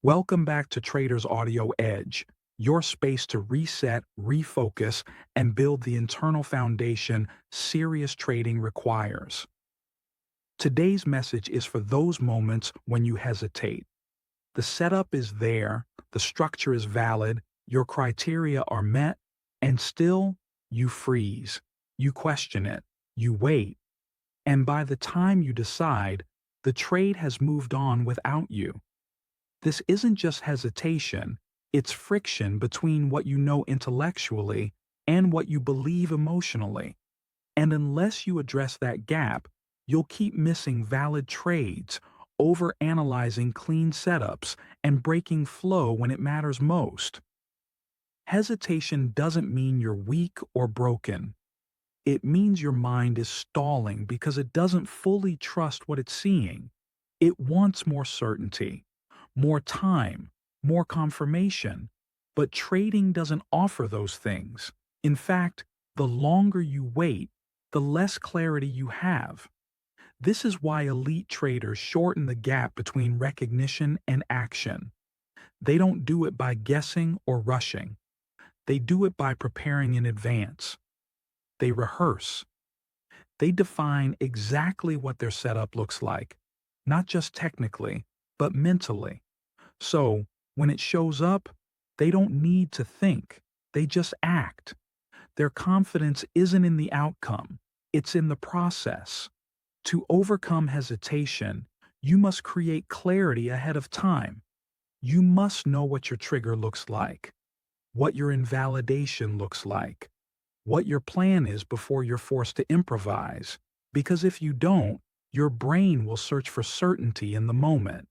Welcome back to Trader's Audio Edge, your space to reset, refocus, and build the internal foundation serious trading requires. Today's message is for those moments when you hesitate. The setup is there, the structure is valid, your criteria are met, and still you freeze. You question it, you wait, and by the time you decide, the trade has moved on without you. This isn't just hesitation, it's friction between what you know intellectually and what you believe emotionally. And unless you address that gap, you'll keep missing valid trades, overanalyzing clean setups, and breaking flow when it matters most. Hesitation doesn't mean you're weak or broken. It means your mind is stalling because it doesn't fully trust what it's seeing. It wants more certainty, more time, more confirmation. But trading doesn't offer those things. In fact, the longer you wait, the less clarity you have. This is why elite traders shorten the gap between recognition and action. They don't do it by guessing or rushing. They do it by preparing in advance. They rehearse. They define exactly what their setup looks like, not just technically, but mentally. So, when it shows up, they don't need to think, they just act. Their confidence isn't in the outcome, it's in the process. To overcome hesitation, you must create clarity ahead of time. You must know what your trigger looks like, what your invalidation looks like, what your plan is before you're forced to improvise. Because if you don't, your brain will search for certainty in the moment.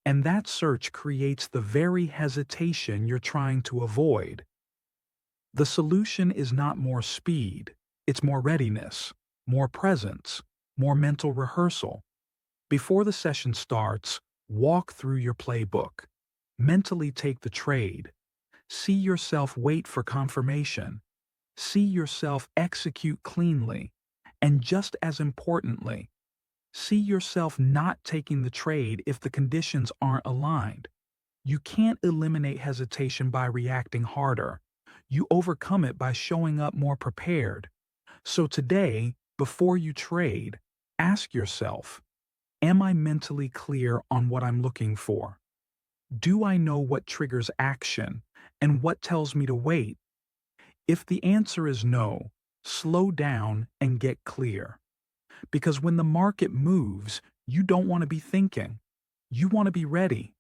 And that search creates the very hesitation you're trying to avoid. The solution is not more speed, it's more readiness, more presence, more mental rehearsal. Before the session starts, walk through your playbook. Mentally take the trade. See yourself wait for confirmation. See yourself execute cleanly. And just as importantly, see yourself not taking the trade if the conditions aren't aligned. You can't eliminate hesitation by reacting harder. You overcome it by showing up more prepared. So today, before you trade, ask yourself, am I mentally clear on what I'm looking for? Do I know what triggers action and what tells me to wait? If the answer is no, slow down and get clear. Because when the market moves, you don't want to be thinking. You want to be ready.